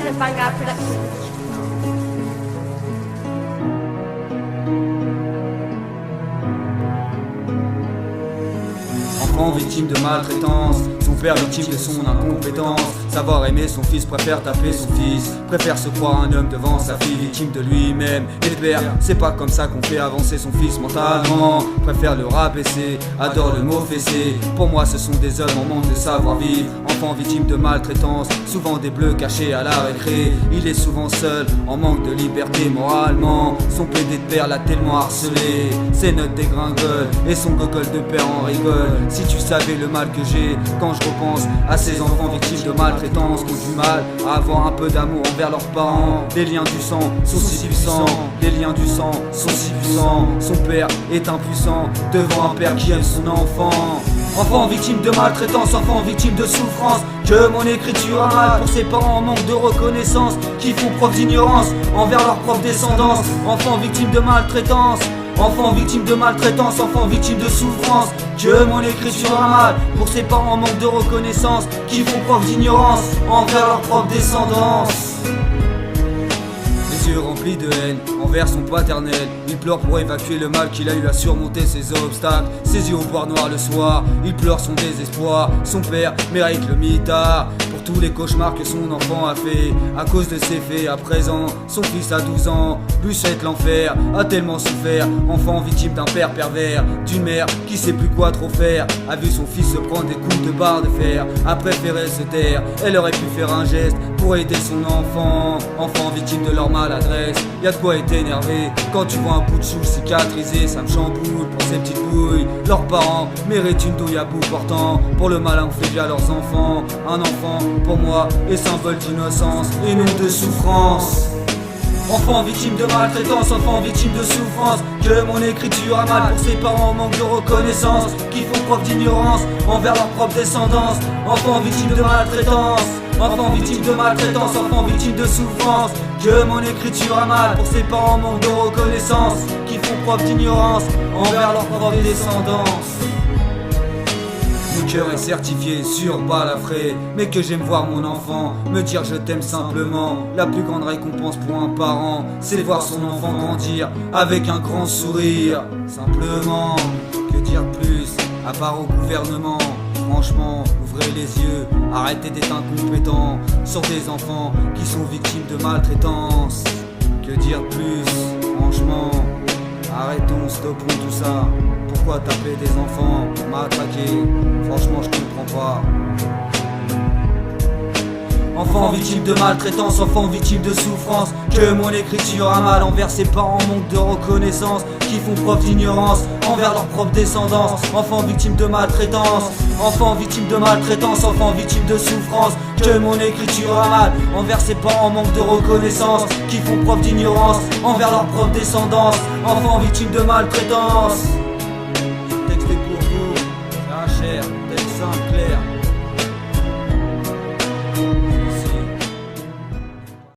Massive Banger Production. Enfant victime de maltraitance, son père victime de son incompétence. Savoir aimer son fils, préfère taper son fils, préfère se croire un homme devant sa fille, victime de lui-même. Et le père, c'est pas comme ça qu'on fait avancer son fils mentalement, préfère le rabaisser, adore le mot fessé. Pour moi ce sont des hommes en manque de savoir-vivre. Enfant victime de maltraitance, souvent des bleus cachés à la récré. Il est souvent seul, en manque de liberté moralement. Son PD de père l'a tellement harcelé, ses notes dégringolent et son gogol de père en rigole. Si tu savais le mal que j'ai quand je repense à ces enfants victimes de maltraitance, qui ont du mal à avoir un peu d'amour envers leurs parents. Les liens du sang sont si puissants, les liens du sang sont si puissants. Son père est impuissant devant un père qui aime son enfant. Enfant victime de maltraitance, enfant victime de souffrance, que mon écriture a mal pour ses parents en manque de reconnaissance, qui font preuve d'ignorance envers leur propre descendance. Enfant victime de maltraitance, enfant victime de maltraitance, enfant victime de souffrance, que mon écriture a mal pour ses parents en manque de reconnaissance, qui font preuve d'ignorance envers leur propre descendance. Les yeux remplis de haine envers son paternel, il pleure pour évacuer le mal qu'il a eu à surmonter ses obstacles. Ses yeux au boire noir le soir, il pleure son désespoir. Son père mérite le mitard pour tous les cauchemars que son enfant a fait à cause de ses faits. À présent, son fils a 12 ans, Buchette l'enfer, a tellement souffert. Enfant victime d'un père pervers, d'une mère qui sait plus quoi trop faire, a vu son fils se prendre des coups de barre de fer, a préféré se taire. Elle aurait pu faire un geste pour aider son enfant. Enfant victime de leur maladresse, y'a de quoi être énervé quand tu vois un bout de chou cicatrisé. Ça me chamboule pour ces petites bouilles. Leurs parents méritent une douille à bout portant pour le mal infligé à leurs enfants. Un enfant pour moi est symbole d'innocence et non de souffrance. Enfant victime de maltraitance, enfant victime de souffrance, que mon écriture a mal pour ses parents en manque de reconnaissance, qui font preuve d'ignorance envers leur propre descendance. Enfant victime de maltraitance, enfant victime de maltraitance, enfant victime de souffrance, que mon écriture a mal pour ses parents en manque de reconnaissance, qui font preuve d'ignorance envers leur propre descendance. Mon cœur est certifié sur balafré, mais que j'aime voir mon enfant me dire je t'aime simplement. La plus grande récompense pour un parent, c'est voir son enfant grandir avec un grand sourire. Simplement, que dire plus, à part au gouvernement? Franchement, ouvrez les yeux, arrêtez d'être incompétents sur des enfants qui sont victimes de maltraitance. Que dire plus, franchement, arrêtons, stoppons tout ça. Pourquoi taper des enfants, m'attaquer? Franchement je comprends pas. Enfant victime de maltraitance, enfant victime de souffrance, que mon écriture a mal envers ses parents en manque de reconnaissance, qui font preuve d'ignorance envers leur propre descendance. Enfant victime de maltraitance, enfant victime de maltraitance, enfant victime de souffrance, que mon écriture a mal envers ses parents en manque de reconnaissance, qui font preuve d'ignorance envers leur propre descendance. Enfant victime de maltraitance.